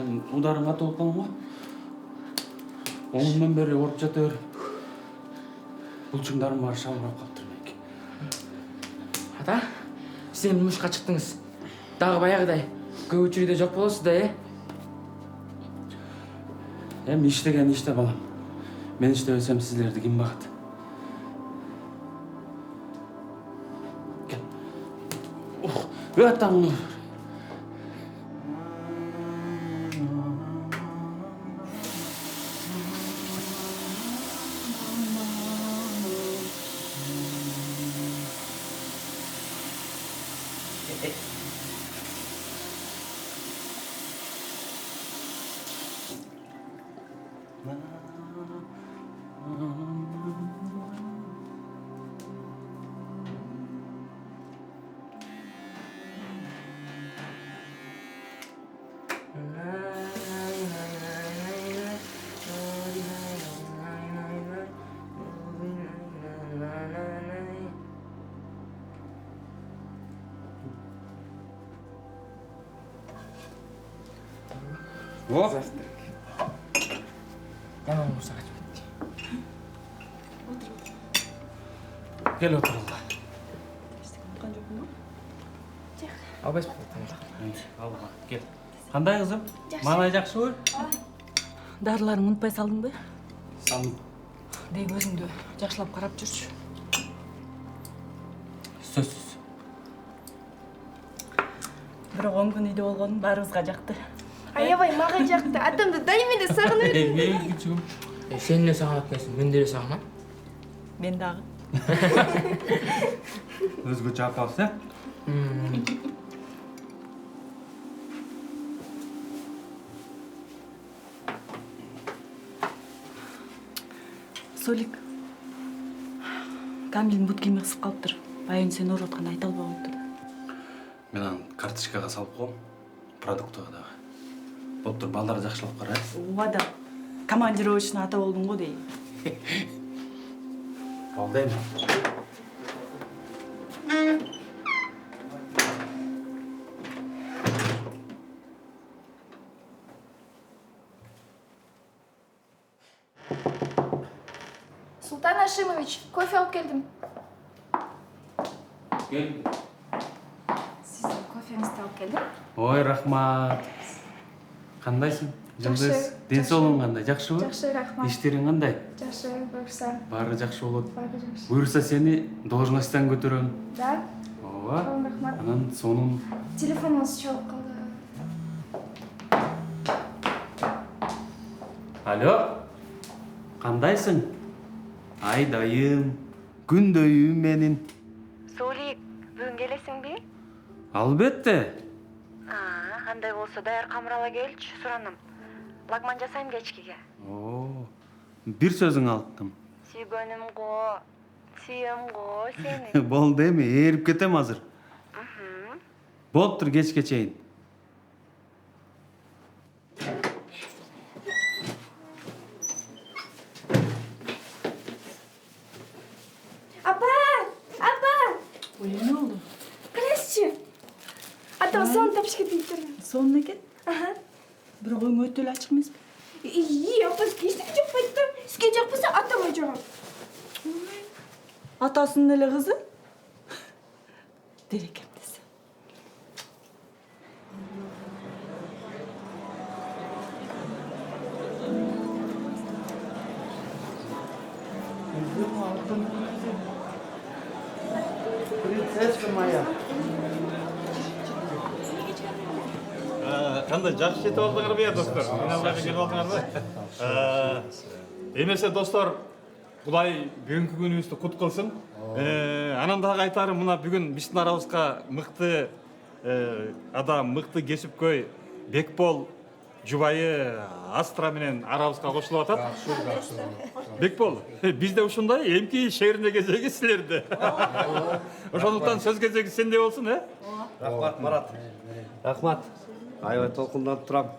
Sen udarыңа толып қалың ғой. Оңымнан бері орып жата бер. Бұлшыңдарым бары шалбырап қалып тұр менікі. Ата, сен жұмысқа шықтыңыз. Дағы баяғыдай көп учурда жоқ болосыз да, Эми иштеген иште балам. Мен иштебесем сіздерді ким багат? Кел. Аттаңны. О, Яман болса қачып кетті. кел отырыңға. Ұмытқан жоқпын ба? Албайсыз ба тамақ? Алға, кел. Қандай қызым? Маңай жақсы ғой? Дарыларыңды ұмытпай салдың ба? Салым. Дей өзіңді жақсылап қарап жүрші. Сөзсіз. Бірақ 10 күн үйде болғаның бәрімізге жақты. Аябай маған жақты. Атамды дайым еле сағынып едім. Мен күтігім. Сен де сағынат келсін, мен де сағынам. Мен дағы. Өзгөчө апабыз, ә? Солик. Камилдің бұт киімі қысып қалып тұр. Байын сен ұрып отқанда айта албай қалып тұр. Мен аны карточкаға салып қоям. Продуктыға дағы. Болып тұр, балдары жақшылап қарай. Ода командировочный ата болдың ғой дей. Балдайм. Султан Ашимович, кофе алып келдім. Кел. Сіздің кофеңізді алып келдім. Ой, рахмат. Қандайсың? Жақсы, Жылдыз, денсаулығың қандай? Жақсы ба? Жақсы, рахмат. Іштерің қандай? Жақсы, бұйырса. Бары жақсы болады. Бағы жақсы. Бұйырса сені должностьтан көтеремін. Да? Ооба. Қалың рахмат. Анан соның Телефоныңыз çalып қалды. Алло. Қандайсың? Айдайым, күндöйүм менин. Солик, бүгін келесің бе? Албетте. Андай болса даяр камырала келчи, сураным. Лагман жасайм кечкиге. О, бир сөзүң алыптым. Сүйгөнүм го, сүйөм го сени. Болду эми, ээрип кетем азыр. Болуптур, кечке чейин. Апа! Ой, не oldu? Қылесші? Атам соны тапшы кетейін тұрмын. Сонына кет. Аха. Бірақ өң өтел ашық емес пе? Апа, ештеңе жоқ байттым. Сізге жоқ болса атама жоғам. Атасының әлі қызы? Дерекем десе. Принцесса моя. Қандай жақсы жетіп алдыңдар ма, достар? Мен алғаға келіп алдыңдар ма? Емесе, достар, Құдай бүгінгі күнімізді құт қылсын. Анан дағы айтарым, мына бүгін біздің арабызға мықты адам, мықты кесіпкөй Бекбол жұбайы Астра менен арабызға қосылып атат. Бекбол, бізде ушундай эмки шеріне кезегі сілерді. Ошондуктан сөз кезегі сенде болсын, э? Рахмат, Марат. Рахмат. Аябай толкунданып турам.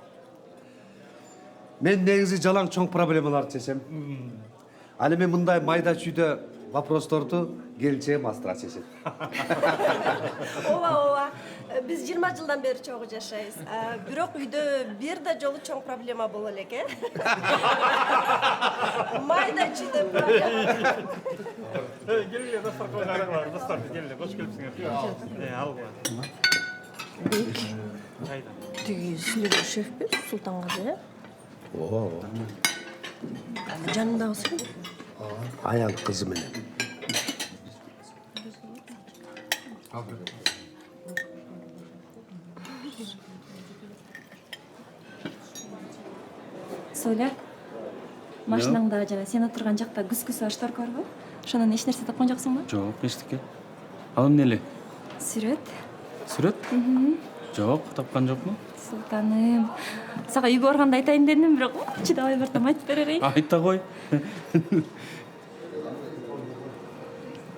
Мен негизи жалаң чоң проблемаларды чечем. Ал эми мындай майда чүйдө вопросторду келинчегим Астра чечет. Ооба. Biz 20 жылдан бері чогуу жашайбыз. Бирок үйдө бир да жолу чоң проблема боло элек, Майда чыйда проблема. Келгиле достор, достор, келгиле, кош келипсиңер. Ал. Кайда? Тиги силерге шефпи, Султангазы, Oo. жанындагысы ким? Аян kızı менен. Соля, машинаңда жана сен отурган жакта күс-күс шторка барбы? Ошонун эч нерсе тапкан жоксуңбу? Жок, эчтеке. Ал эмне эле? Сүрөт. Сүрөт? Жок, тапкан жокмун. Султаным, сага үйгө барганда айтайын дедим, бирок чыдабай бартам айтып беререйин. Айта кой.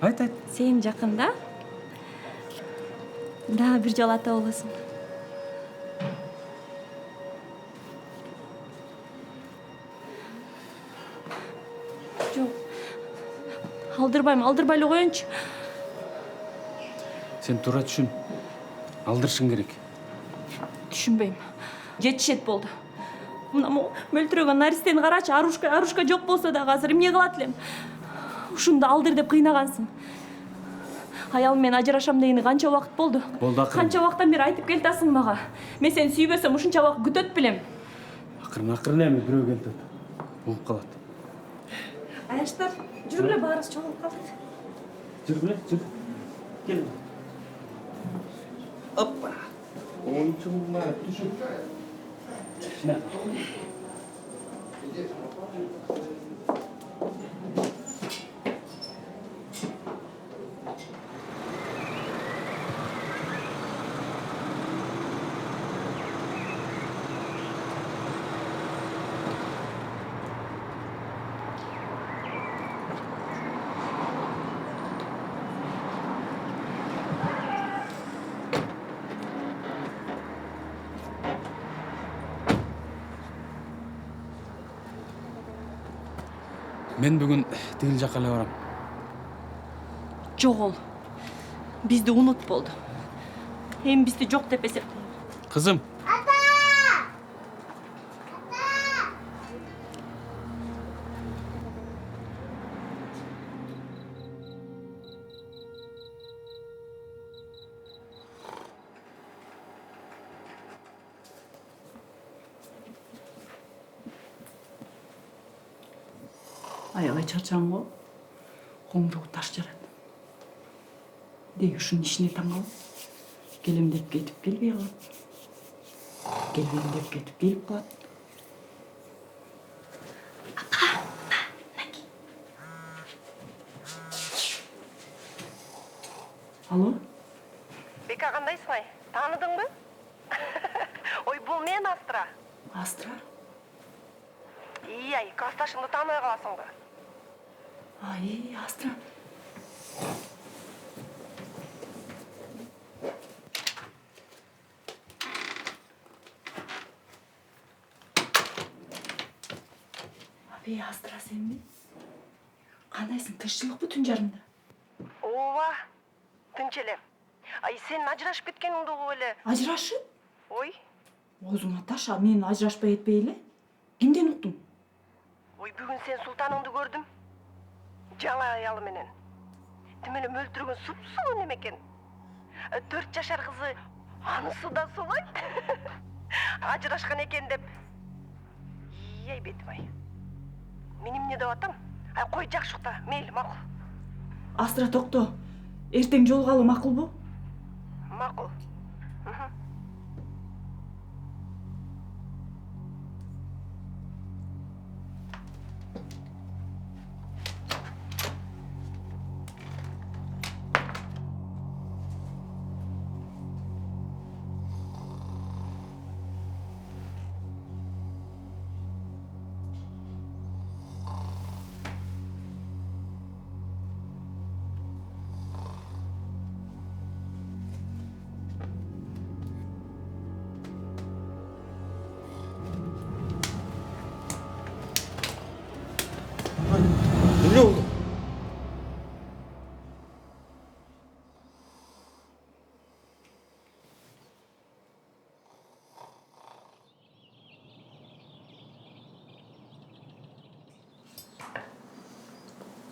Айт. Сен жакында дагы бир жолу ата болосуң. Жок. Алдырбай эле коеюнчу. Сен туура түшүн. Алдырышың керек. Түшүнбөйм. Жетишет болду. Мына мөлтүрөгөн наристени карачы, арушка жок болсо дагы азыр эмне кылат элем? Ушунду алдыр деп кыйнагансың. Аялым менен ажырашам дегени канча убакыт болду? Болду акырын. Канча убакыттан бери айтып келатасың мага. Мен сени сүйбөсөм ушунча убакыт күтөт белем. Акырын эми бирөө келтип. Угуп калат. Аяштар, жүргүлө баарыбыз чогулуп калдык. Жүр. Кел. Оппа. Ончума түшүп. Шына. Мен бүгүн тигил жакка эле барам. Жогол. Бизди унут болду. Эми бизди жок деп эсептейм. Кызым. Аябай чарчаган го. Коңдугу таш жарат. Деги ушунун ишине таң калып, келем деп кетип келбей калат. Келбейм деп кетип келип калат. Алло? Бека, кандайсың ай? Тааныдыңбы? Ой, бул мен Астра. Астра? Ай, классташыңды тааныбай каласыңбы? Ай, Астра. Abi, Астра сенби? Кандайсың, тынччылыкпы түн жарымда? Ооба, тынч эле. Ай, сен ажырашып кеткениңди угуп эле. Ажырашып? Ой, Оозуңа таш, а мен ажырашпай этпей эле? Кимден уктуң? ой, бүгүн сен Султаныңды көрдүм. Жаңа аялы менен. Тим эле мөлтүрөгөн супсуу неме экен. 4 жашар кызы, анысы да солой. Ажырашкан экен деп. Ай, бетим ай. Мен эмне деп атам? Ай, кой жакшы укта, мейли, макул. Астра, токто. Эртең жолугалы макулбу? Макул.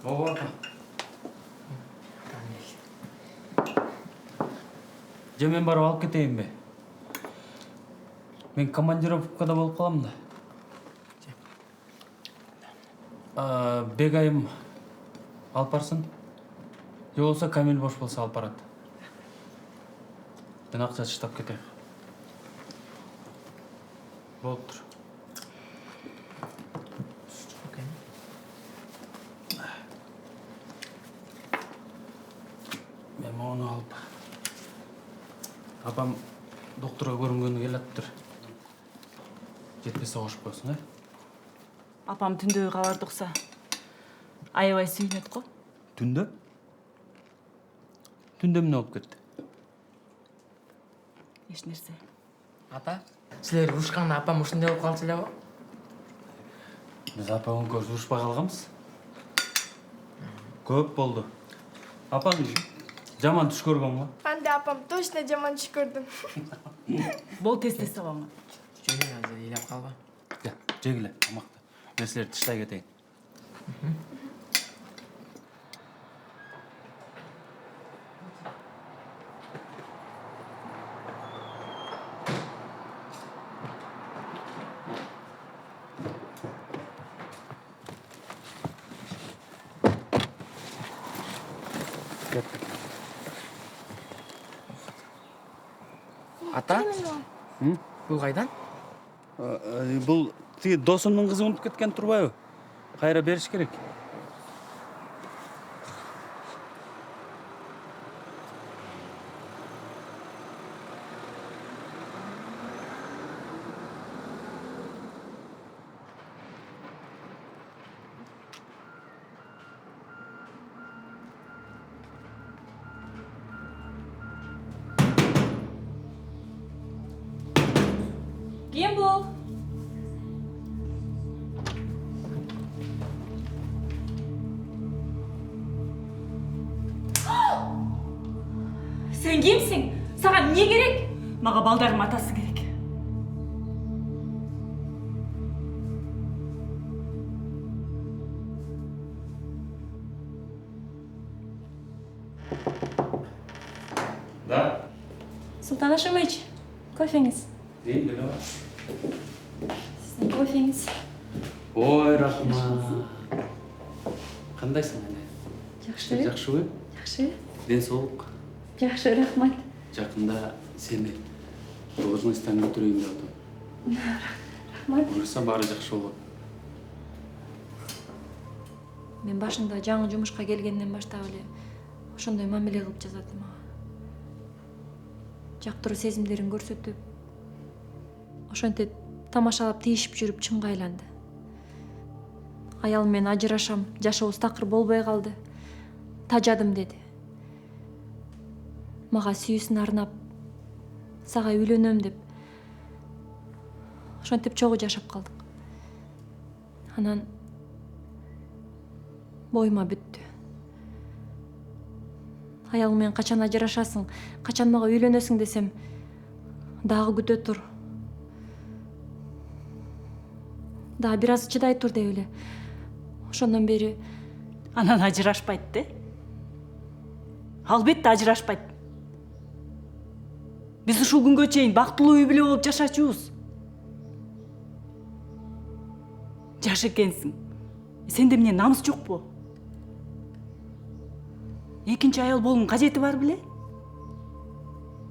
Ооба апа. Же мен барып алып кетейинби? Мен командировкада болуп калам да. Бегайым алып барсын. Же болсо Камил бош болсо алып барат. Мен акча таштап кетейин. Болуптур. Мен мону алып. Апам докторго көрүнгөнү келатыптыр. Жетпесе кошуп койсун, Апам түндөгү кабарды укса аябай сүйүнөт го. Түндө? Түндө эмне болуп кетти? Эч нерсе. Ата, силер урушканда апам ушундай болуп калчу элеби? Биз апа экөөбүз урушпай калганбыз. Көп болду. Апаң жаман түш көргөн го. Кандай апам точно жаман түш көрдүм. Бол тез сабаңа. Жөнөй азыр ыйлап калба. Жегиле, тамакты. Мен силерди тыштай кетейин. Ата? Бул кайдан? Бул тиги досумдун кызы унутуп кеткен турбайбы? Кайра бериш керек. Ким бул? Sen kimsin? Sana ne gerek? Maga baldarım atası gerek. Да. Sultan Aşamaiç, koфеңиз. Дейін, деле бар. Sizin koфеңиz. Ой, рахмат. Кандайсың эле? Жакшы. Жакшыбы? Жакшы. Ден соолук. Жакшы, рахмат. Жакында сени должностьтан көтөрөйүн деп атам. Рахмат. Буюрса баары жакшы болот. Мен башында жаңы жумушка келгенден баштап эле ошондой мамиле кылып жазат мага. Жактыруу сезимдерин көрсөтүп, ошентип тамашалап тийишип жүрүп чынга айланды. Аялым менен ажырашам, жашообуз такыр болбой калды. Тажадым деди. Мага сүйүүсүн арнап, сага үйлөнөм деп. Ошентип чогуу жашап калдык. Анан боюма бүттү. Аялым менен качан ажырашасың, качан мага үйлөнөсүң десем, дагы күтө тур. Дагы бир аз чыдай тур деп эле. Ошондон бери Анан ажырашпайт де. Албетте ажырашпайт. Биз ушул күнгө чейин бактылуу үй бүлө болуп жашачубуз. Жаш экенсиң. Сенде эмне намыс жокпу? Экинчи аял болуңун кажети бар беле?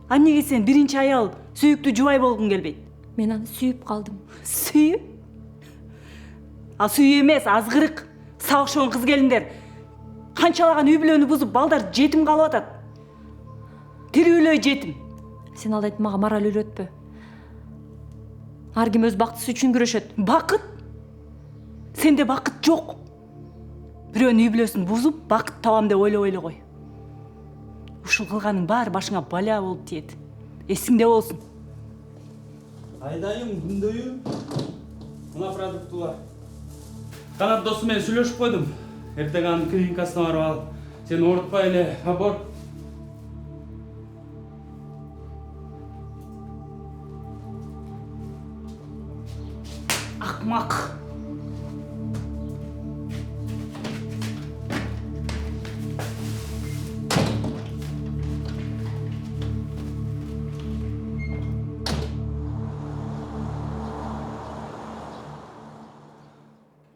Эмнеге сен биринчи аял сүйүктүү жубай болгуң келбейт? мен аны сүйүп калдым. Сүйүп? Ал сүйүү эмес, азгырык. Сага окшогон кыз келиндер канчалаган үй бүлөнү бузуп, балдар жетим калып атат. Тирүүлөй жетим. Сен алдайт мага мораль үйрөтпө. Ар ким өз бактысы үчүн күрөшөт. Бакыт? Сенде бакыт жок. Бирөөнүн үй бүлөсүн бузуп, бакыт табам деп ойлобой эле кой. Ушул кылганың баары башыңа бала болуп тиет. Эсиңде болсун. Айдайым, күндөйүм. Мына продуктылар. Канат досум менен сүйлөшүп койдум. Эртең анын клиникасына барып алып, сени оорутпай эле аборт. Акмак.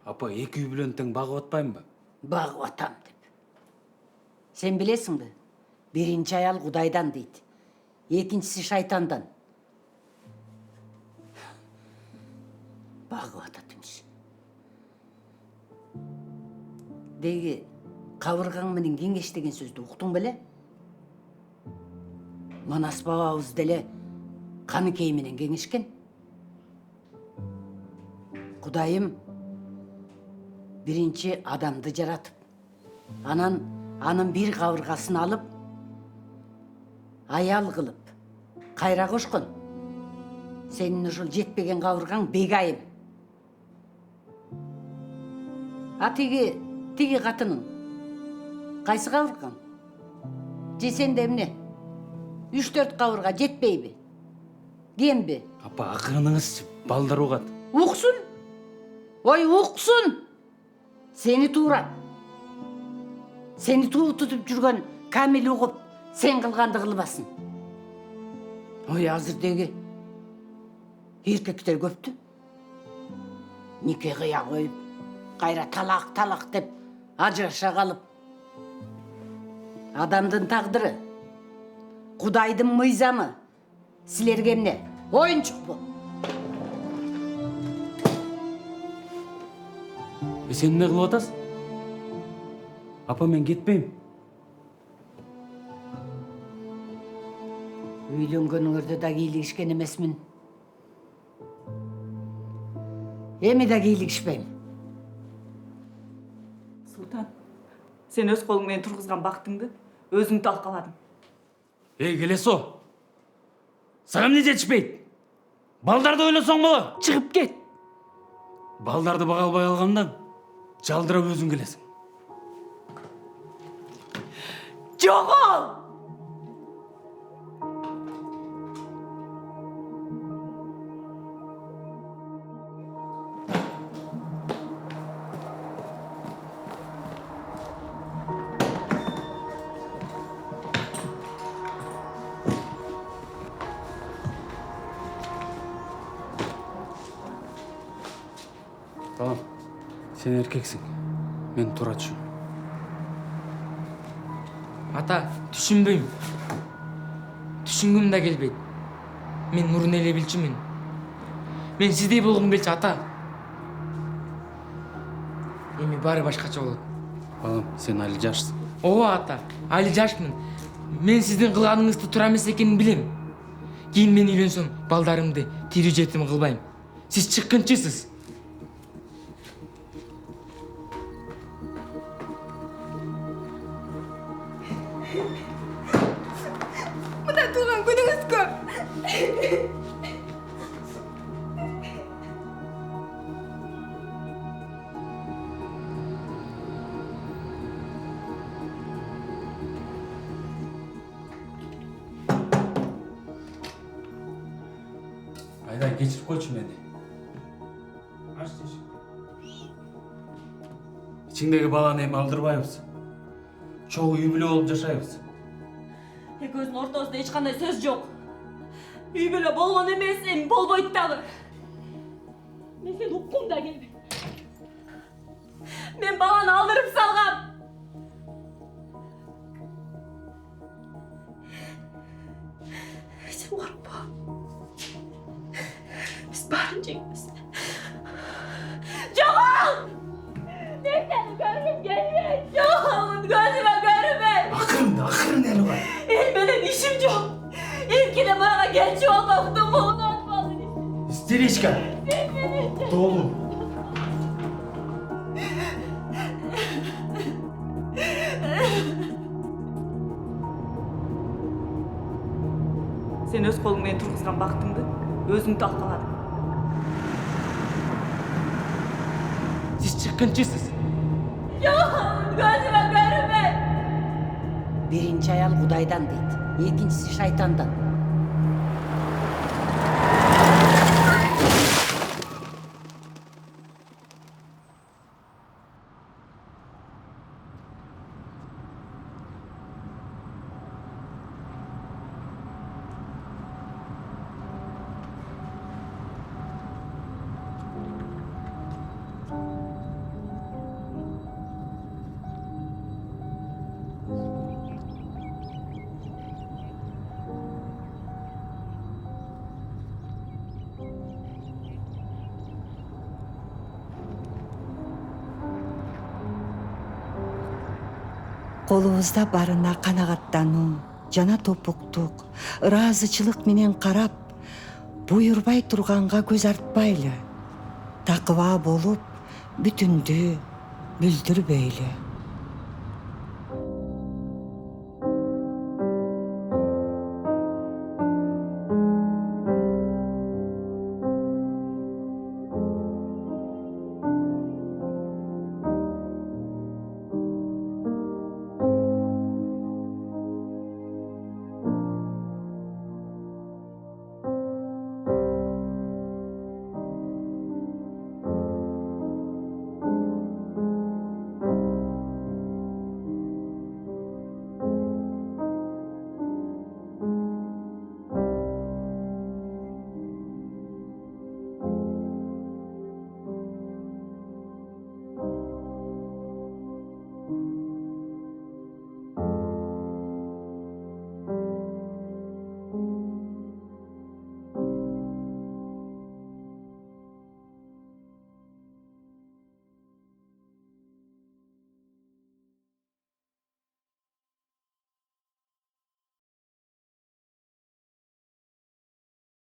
Апа, эки үй билен тең багып атпаймынбы? Багып атам деп. Сен билесиңби? Биринчи аял Кудайдан дейт. Экинчиси шайтандан. Багып атат имиш. Деги кабыргаң менен кеңеш деген сөздү уктуң беле? Манас бабабыз деле Каныкей менен кеңешкен. Кудайым биринчи адамды жаратып, анан анын бир кабыргасын алып, аял кылып, кайра кошкон. Сенин ушул жетпеген кабыргаң бегайым. А тиги катының кайсы кабыргаң? Же сенде эмне? 3-4 кабырга жетпейби? Кемби? Апа, акырыныңызчы, балдар угат. Уксун. Ой, уксун. Сени туурат. Сени туутуп жүргөн Камил угуп, сен кылганды кылбасын. Ой, азырдеги эркектер көптү. Нике кыя коюп, кайра талак деп ажыраша калып. Адамдын тагдыры, Кудайдын мыйзамы силерге эмне? Оюнчукпу? Сен эмне кылып атасың? Апа, мен кетпейм. Үйлөнгөнүңөрдө да кийлигишкен эмесмин. Эми да кийлигишпейм. Султан, сен өз колуң менен тургузган бактыңды өзүң талкаладың. Эй, Келесо! Сага эмне жетишпейт? Балдарды ойлосоң болот. Чыгып кет. Балдарды бага албай калгандан жалдырап өзүң келесиң. Жогол! Tamam. Sen erkeksin. Men Туратчумун. Ата, түшүнбөйм. Түшүнгүм да келбейт. Мен мурун эле билчүмүн. Мен сиздей болгум келчү, ата. Эми баары башкача болот. Балам, сен али жашсың. Ооба, ата, али жашмын. Мен сиздин кылганыңызды туура эмес экенин билем. Кийин мен үйлөнсөм, балдарымды тирүү жетим кылбайм. Сиз чыккынчысыз. Мына тууган күнүңүз көп. Айда, кечирип койчу мени. Аш тешик. İçindeki баланы эми алдырбайбыз. Чогуу үй бүлө болуп жашайбыз. Экөөбүздүн ортобузда эч кандай сөз жок. Үй бүлө болгон эмес, эми болбойт дагы. Мен сени уккум да келбейт. Мен баланы алдырып салгам. Сен коркпо. Биз баарын жеңиз. Жогол! Мен сени көргүм келбейт. Жогол, көзүмө көрүнбө. Акырын эле кой. El менен ишим жок. Эркине мага келчү болмоктун муну атпадым. Истеричка. Толу. Сен өз колуң менен тургузган бактыңды өзүң талкаладың. Сиз чыккынчысыз. Жок, көзүмө көрүнбө. Биринчи аял Кудайдан дейт. Экинчиси шайтандан. колубузда барына канагаттануу жана топуктук ыраазычылык менен карап буйрбай турганга көз артпайлы, такыба болуп бүтүндү бүлдүрбөйлү.